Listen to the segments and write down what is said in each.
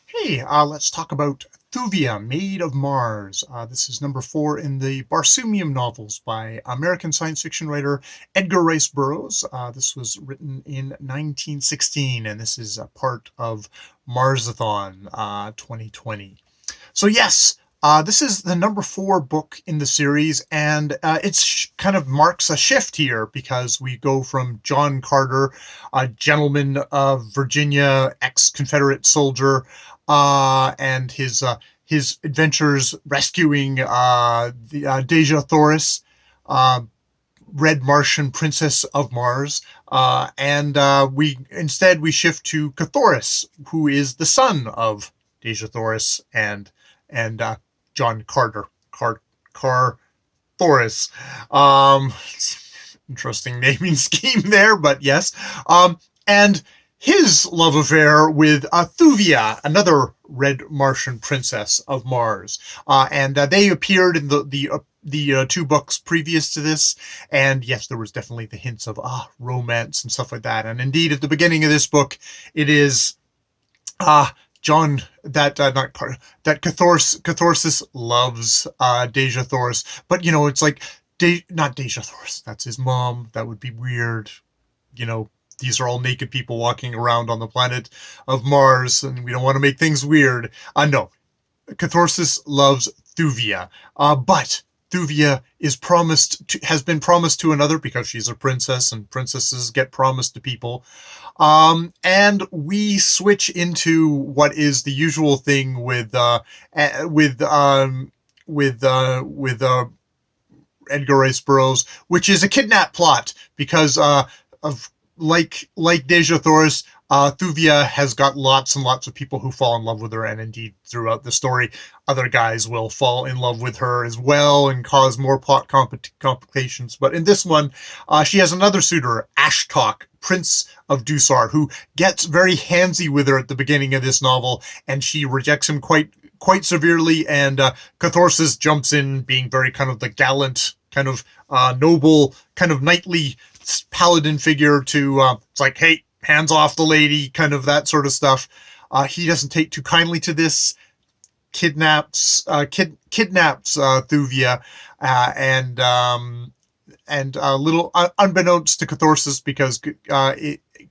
Hey, let's talk about Thuvia, Maid of Mars. This is number 4 in the Barsoomium novels by American science fiction writer Edgar Rice Burroughs. This was written in 1916, and this is a part of Marsathon 2020. So yes, this is the number 4 book in the series, and it's kind of marks a shift here because we go from John Carter, a gentleman of Virginia, ex-Confederate soldier, and his adventures rescuing the Deja Thoris, uh, Red Martian Princess of Mars, and we shift to Cathoris, who is the son of Deja Thoris and John Carter, Car Thoris. Um, Interesting naming scheme there, but yes. And his love affair with Thuvia, another Red Martian princess of Mars, and they appeared in the two books previous to this, and yes, there was definitely the hints of romance and stuff like that. And indeed, at the beginning of this book, it is John that not Carter that Catharsis loves Deja Thoris, but it's like not Deja Thoris. That's his mom. That would be weird. You know, these are all naked people walking around on the planet of Mars, and we don't want to make things weird. No, Catharsis loves Thuvia, but Thuvia has been promised to another because she's a princess, and princesses get promised to people. And we switch into what is the usual thing with Edgar Rice Burroughs, which is a kidnap plot because of like Deja Thoris, Thuvia has got lots and lots of people who fall in love with her, and indeed throughout the story, other guys will fall in love with her as well and cause more plot complications. But in this one, she has another suitor, Ashtok, Prince of Dusar, who gets very handsy with her at the beginning of this novel, and she rejects him quite severely. And Catharsis jumps in, being very kind of the gallant, kind of noble, kind of knightly paladin figure to it's like, hey, hands off the lady, kind of that sort of stuff. He doesn't take too kindly to this, kidnaps Thuvia, and a little unbeknownst to Catharsis, because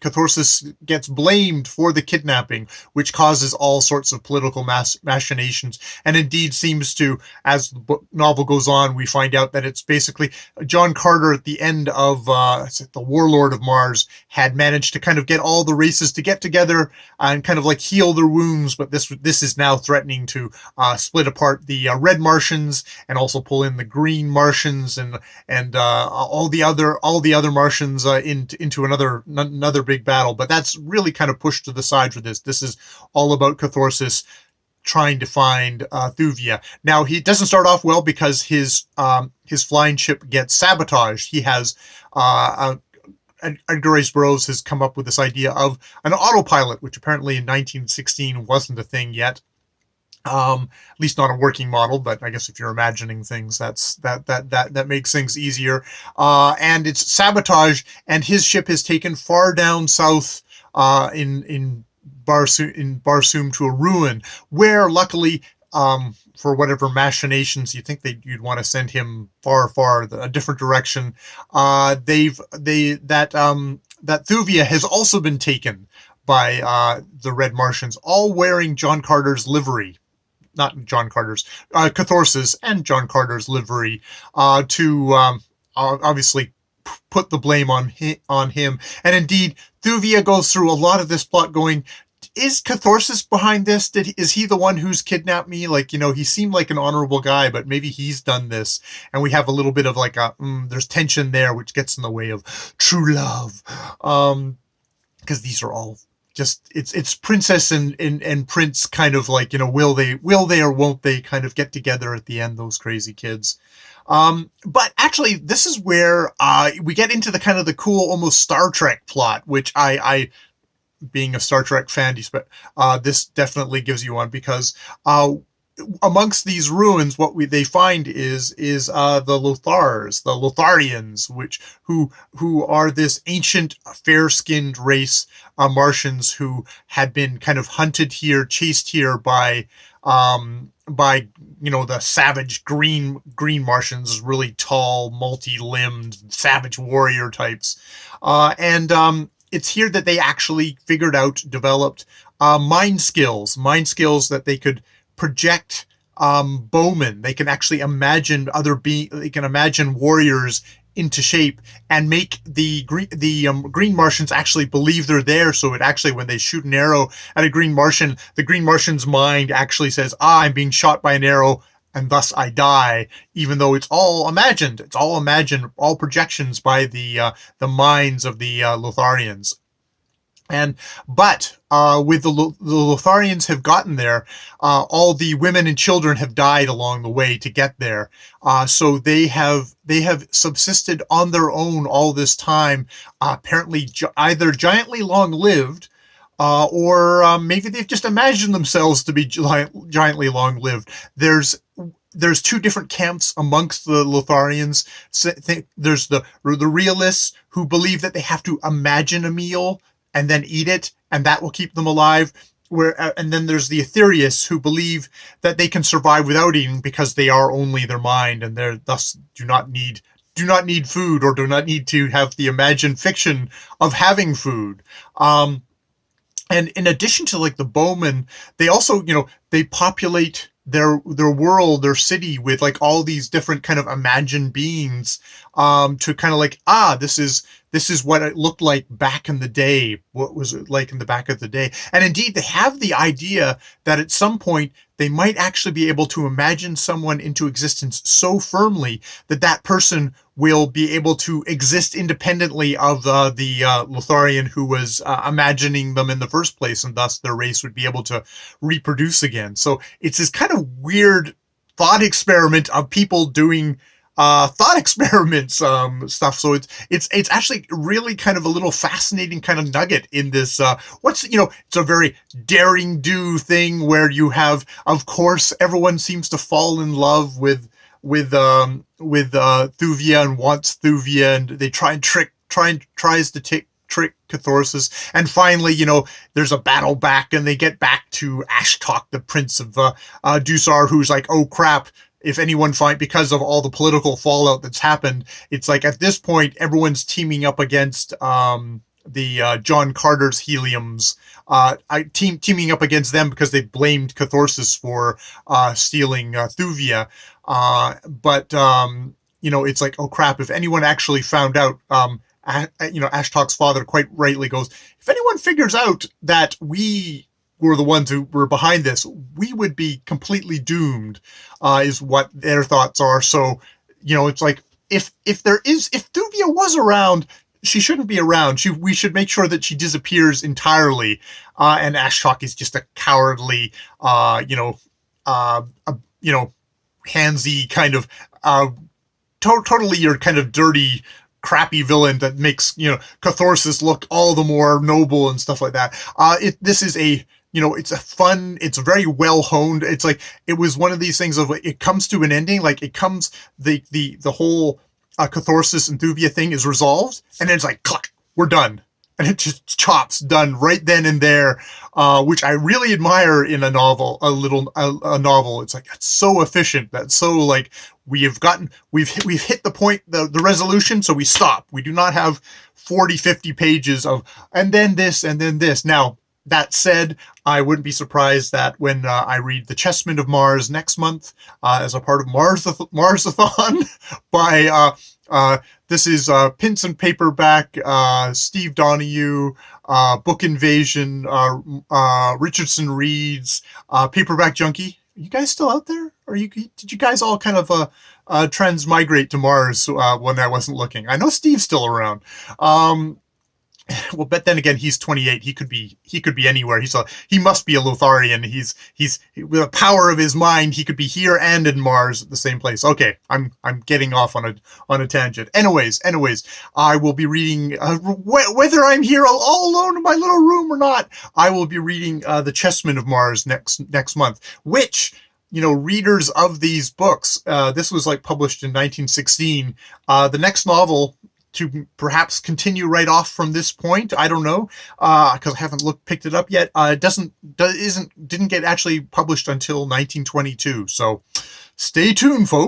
Catharsis gets blamed for the kidnapping, which causes all sorts of political machinations, and indeed seems to, as the novel goes on, we find out that it's basically John Carter at the end of the Warlord of Mars had managed to kind of get all the races to get together and kind of like heal their wounds, but this is now threatening to split apart the Red Martians and also pull in the Green Martians and all the other Martians into another big battle. But that's really kind of pushed to the side for this. This is all about Catharsis trying to find Thuvia. Now, he doesn't start off well because his flying ship gets sabotaged. He has Edgar Rice Burroughs has come up with this idea of an autopilot, which apparently in 1916 wasn't a thing yet. At least not a working model, but I guess if you're imagining things, that makes things easier. And it's sabotaged, and his ship is taken far down south in Barsoom to a ruin, where luckily, for whatever machinations you think you'd want to send him far a different direction, that Thuvia has also been taken by the Red Martians, all wearing John Carter's livery. Not John Carter's, Catharsis and John Carter's livery, to obviously put the blame on him. And indeed, Thuvia goes through a lot of this plot going, is Catharsis behind this? Is he the one who's kidnapped me? Like, he seemed like an honorable guy, but maybe he's done this. And we have a little bit of like there's tension there, which gets in the way of true love. Because these are all just, it's princess and prince kind of like, will they or won't they kind of get together at the end, those crazy kids. But actually, this is where we get into the kind of the cool, almost Star Trek plot, which I being a Star Trek fan, this definitely gives you one, because amongst these ruins, what they find is the Lotharians, who are this ancient fair-skinned race, Martians who had been kind of hunted here, chased here by the savage green Martians, really tall, multi-limbed, savage warrior types, and it's here that they actually developed mind skills that they could project bowmen. They can actually imagine they can imagine warriors into shape and make the green Martians actually believe they're there. So it actually, when they shoot an arrow at a green Martian, the green Martian's mind actually says, I'm being shot by an arrow and thus I die, even though it's all imagined. It's all imagined, all projections by the minds of the Lotharians. But with the Lotharians have gotten there, all the women and children have died along the way to get there. So they have subsisted on their own all this time, apparently either giantly long-lived, or maybe they've just imagined themselves to be giantly long-lived. There's two different camps amongst the Lotharians. There's the realists who believe that they have to imagine a meal and then eat it, and that will keep them alive. And then there's the Aetherius, who believe that they can survive without eating because they are only their mind, and they thus do not need food, or do not need to have the imagined fiction of having food. And in addition to like the bowmen, they also, they populate their world, their city, with like all these different kind of imagined beings, to kind of like, this is what it looked like back in the day. What was it like in the back of the day? And indeed, they have the idea that at some point they might actually be able to imagine someone into existence so firmly that that person will be able to exist independently of the Lotharian who was imagining them in the first place, and thus their race would be able to reproduce again. So it's this kind of weird thought experiment of people doing thought experiments stuff. So it's actually really kind of a little fascinating kind of nugget in this. It's a very daring do thing where you have, of course, everyone seems to fall in love with Thuvia and wants Thuvia, and they tries to trick Catharsis, and finally, there's a battle back, and they get back to Ashtok, the Prince of Dusar, who's like, oh crap. If anyone because of all the political fallout that's happened, it's like at this point everyone's teaming up against the John Carter's Heliums, teaming up against them because they blamed Catharsis for stealing Thuvia. But it's like, oh crap! If anyone actually found out, Ashtok's father quite rightly goes, if anyone figures out that we were the ones who were behind this, we would be completely doomed, is what their thoughts are. So, it's like, if Thuvia was around, she shouldn't be around. We should make sure that she disappears entirely. And Ashtok is just a cowardly, handsy kind of, totally your kind of dirty, crappy villain that makes, Catharsis look all the more noble and stuff like that. This is it's a fun, it's very well honed. It's like, it was one of these things of, it comes to an ending, like it comes, the whole Catharsis and Thuvia thing is resolved, and then it's like, cluck, we're done. And it just chops, done right then and there, which I really admire in a novel, a novel. It's like, it's so efficient. That's so like, we've hit the point, the resolution, so we stop. We do not have 40, 50 pages of, and then this, and then this. Now, that said, I wouldn't be surprised that when I read The Chessmen of Mars next month, as a part of Marsathon by, this is Pints and Paperback, Steve Donoghue, Book Invasion, Richardson reads, Paperback Junkie. Are you guys still out there? Did you guys all kind of transmigrate to Mars when I wasn't looking? I know Steve's still around. Well, but then again, he's 28. He could be anywhere. He must be a Lotharian. He's with the power of his mind. He could be here and in Mars at the same place. Okay, I'm getting off on a tangent. Anyways, I will be reading, whether I'm here all alone in my little room or not, I will be reading The Chessmen of Mars next month, which readers of these books. This was like published in 1916. The next novel to perhaps continue right off from this point, I don't know, because I haven't picked it up yet. Didn't get actually published until 1922. So stay tuned, folks.